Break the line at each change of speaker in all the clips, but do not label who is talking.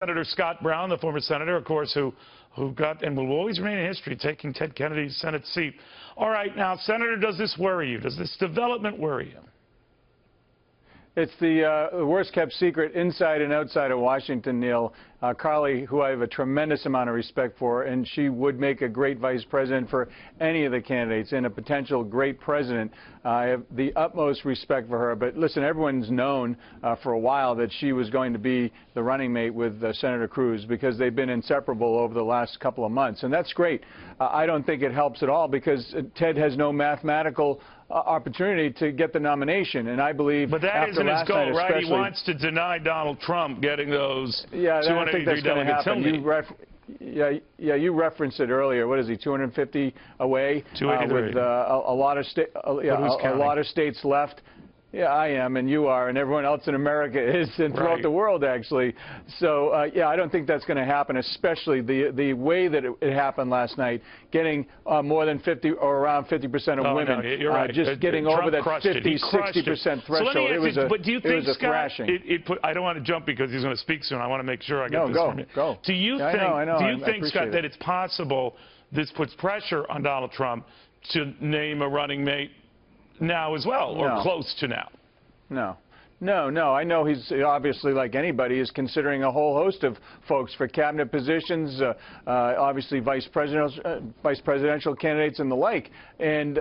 Senator Scott Brown, the former senator, of course, who got and will always remain in history, taking Ted Kennedy's Senate seat. All right, now, Senator, does this worry you? Does this development worry you?
It's the worst-kept secret inside and outside of Washington, Neil. Carly, who I have a tremendous amount of respect for, and she would make a great vice president for any of the candidates and a potential great president. I have the utmost respect for her. But listen, everyone's known for a while that she was going to be the running mate with Senator Cruz because they've been inseparable over the last couple of months. And that's great. I don't think it helps at all because Ted has no mathematical opportunity to get the nomination, and I believe.
But that isn't his goal, right? He wants to deny Donald Trump getting those.
Yeah, I don't think that's going to happen. You referenced it earlier. What is he? 250 away
283.
With a lot of states left. Yeah, I am, and you are, and everyone else in America is, and throughout the world, actually. So, yeah, I don't think that's going to happen, especially the way that it happened last night, getting more than 50 or around 50% of women.
No, you're right.
Just getting over that 50-60% threshold.
So it was a
thrashing.
I don't want to jump because he's going to speak soon. I want to make sure I get this from you.
Go.
Do you think, Scott, that it's possible this puts pressure on Donald Trump to name a running mate now as well, or close to now?
No. I know he's obviously, like anybody, is considering a whole host of folks for cabinet positions, obviously vice presidential candidates and the like. And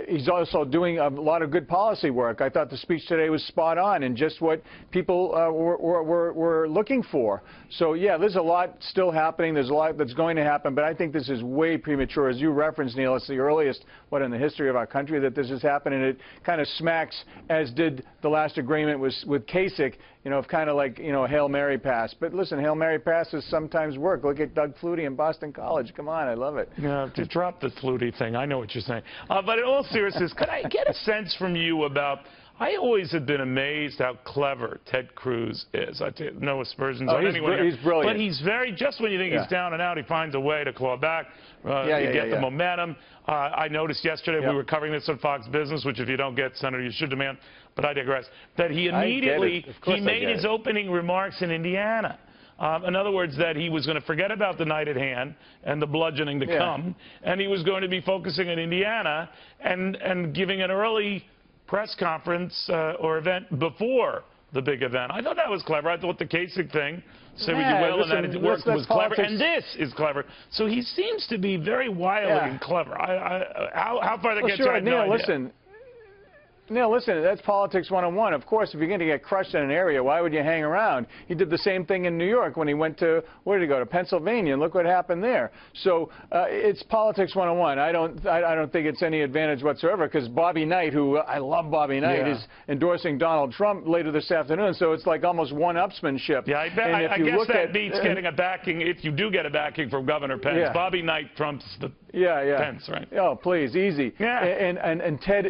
he's also doing a lot of good policy work. I thought the speech today was spot on and just what people were looking for. So, yeah, there's a lot still happening. There's a lot that's going to happen. But I think this is way premature. As you referenced, Neil, it's the earliest, in the history of our country that this has happened. And it kind of smacks, as did the last agreement with Kasich, of kind of like, a Hail Mary pass. But listen, Hail Mary passes sometimes work. Look at Doug Flutie in Boston College. Come on, I love it.
Yeah, to drop the Flutie thing, I know what you're saying. But in all seriousness, could I get a sense from you about, I always have been amazed how clever Ted Cruz is. I tell you, no aspersions on anyone.
He's brilliant.
But he's just when you think he's down and out, he finds a way to claw back, get the momentum. I noticed yesterday, we were covering this on Fox Business, which if you don't get, Senator, you should demand, but I digress, that he immediately, he made his opening remarks in Indiana. In other words, that he was going to forget about the night at hand and the bludgeoning to come, and he was going to be focusing on Indiana and giving an early press conference or event before the big event. I thought that was clever. I thought the Kasich thing, say what you will, and that it worked, was clever. And this is clever. So he seems to be very wily and clever. How far that gets, I have no idea.
Neil, listen, that's politics 101. Of course, if you're going to get crushed in an area, why would you hang around? He did the same thing in New York when he went to, where did he go, to Pennsylvania, and look what happened there. So it's politics 101. I don't think it's any advantage whatsoever because Bobby Knight, who I love Bobby Knight, is endorsing Donald Trump later this afternoon. So it's like almost one-upsmanship.
Yeah, I guess that beats getting a backing, if you do get a backing from Governor Pence. Yeah. Bobby Knight trumps the Pence, right?
Oh, please, easy. Yeah. And Ted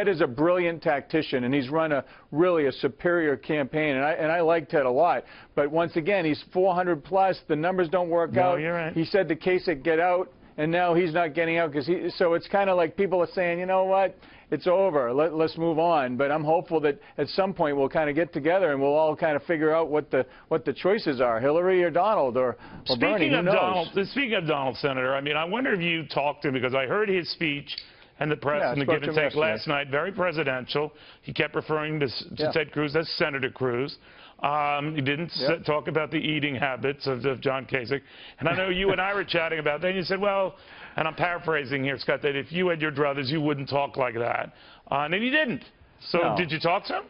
is a brilliant tactician, and he's run really a superior campaign, and I like Ted a lot. But once again, he's 400 plus. The numbers don't work out.
You're right.
He said to Kasich, get out, and now he's not getting out because so it's kind of like people are saying, you know what, it's over. Let's move on. But I'm hopeful that at some point we'll kind of get together and we'll all kind of figure out what the choices are, Hillary or Donald or Bernie. Who knows?
Speaking of Donald, Senator, I mean, I wonder if you talked to him because I heard his speech and the press and the give and take last night, very presidential. He kept referring to Ted Cruz as Senator Cruz. He didn't talk about the eating habits of John Kasich. And I know you and I were chatting about that, and you said, well, and I'm paraphrasing here, Scott, that if you had your druthers, you wouldn't talk like that. And he didn't. So did you talk to him?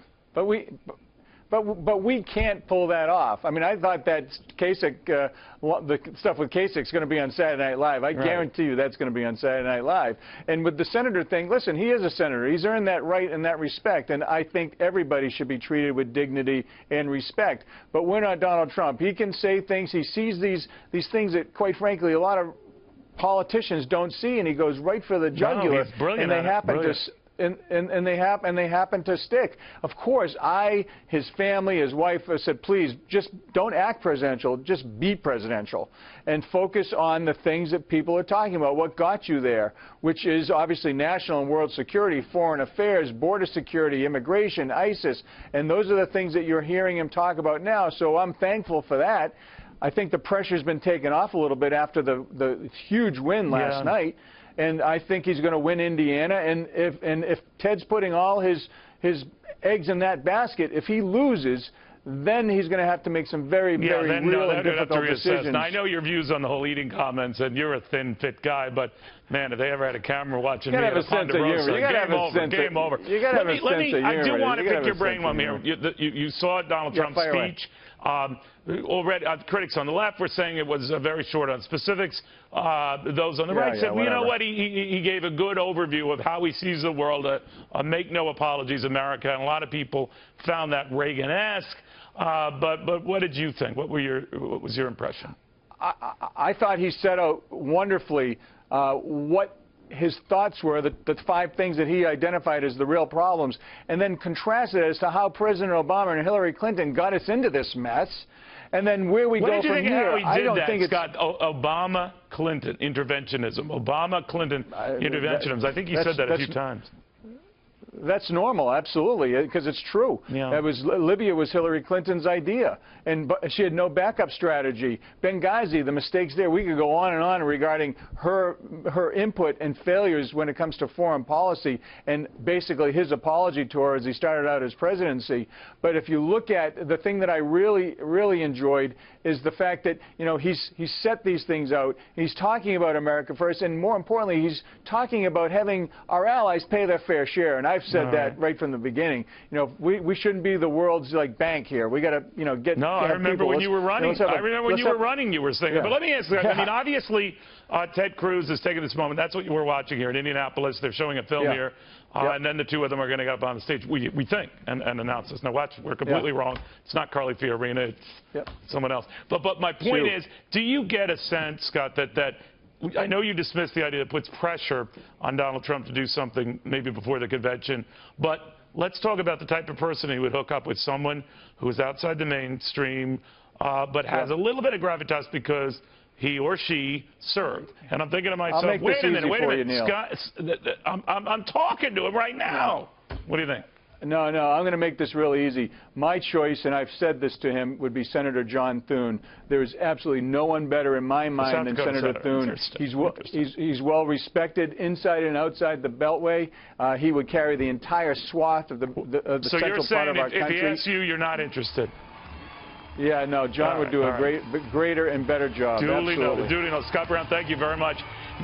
But we can't pull that off. I mean, I thought that Kasich, the stuff with Kasich is going to be on Saturday Night Live. I guarantee you that's going to be on Saturday Night Live. And with the senator thing, listen, he is a senator. He's earned that right and that respect. And I think everybody should be treated with dignity and respect. But we're not Donald Trump. He can say things. He sees these things that, quite frankly, a lot of politicians don't see, and he goes right for the jugular.
No, he's brilliant.
And they happen to. and they happen to stick. Of course, his family, his wife said, please, just don't act presidential, just be presidential, and focus on the things that people are talking about, what got you there, which is obviously national and world security, foreign affairs, border security, immigration, ISIS, and those are the things that you're hearing him talk about now, so I'm thankful for that. I think the pressure's been taken off a little bit after the huge win last night. And I think he's going to win Indiana. And if Ted's putting all his eggs in that basket, if he loses, then he's going to have to make some very real and difficult decisions.
Now, I know your views on the whole eating comments, and you're a thin, fit guy, but man, if they ever had a camera watching me at a Ponderosa, game over.
You got to have a sense of humor.
I do want to pick your brain one here. You saw Donald Trump's speech. Already, critics on the left were saying it was very short on specifics. Those on the right said, well, you know what, he gave a good overview of how he sees the world, a make no apologies America, and a lot of people found that Reagan-esque. But what did you think? What was your impression?
I thought he set out wonderfully what his thoughts were, the 5 things that he identified as the real problems, and then contrasted as to how President Obama and Hillary Clinton got us into this mess, and then where we go from here.
I don't think it's got Obama, Clinton interventionism. Obama, Clinton interventionism. I think he said that a few times.
That's normal, absolutely, because it's true. Yeah. Libya was Hillary Clinton's idea, but she had no backup strategy. Benghazi, the mistakes there, we could go on and on regarding her input and failures when it comes to foreign policy, and basically his apology to her as he started out his presidency. But if you look at the thing that I really enjoyed is the fact that, you know, he's set these things out. He's talking about America first, and more importantly, he's talking about having our allies pay their fair share. And I've said that right from the beginning. You know, we shouldn't be the world's bank here. We got to, you know, get.
No, I remember when you were running. I remember when you were running, you were saying it. But let me ask you. I mean, obviously, Ted Cruz is taking this moment. That's what we're watching here in Indianapolis. They're showing a film here. And then the two of them are going to get up on the stage, we think, and announce this. Now, watch, we're completely wrong. It's not Carly Fiorina. It's someone else. But my point is, do you get a sense, Scott, that I know you dismiss the idea that puts pressure on Donald Trump to do something maybe before the convention, but let's talk about the type of person who would hook up with someone who is outside the mainstream, but has a little bit of gravitas because he or she served. And I'm thinking to myself, wait a minute, Scott, I'm talking to him right now. What do you think?
No, I'm going to make this really easy. My choice, and I've said this to him, would be Senator John Thune. There is absolutely no one better in my mind than Senator Thune. He's well respected inside and outside the Beltway. He would carry the entire swath of the central part of our country.
So you're saying if he asks you, you're not interested?
Yeah, no, John would do a greater and better job.
Duly noted. Scott Brown, thank you very much.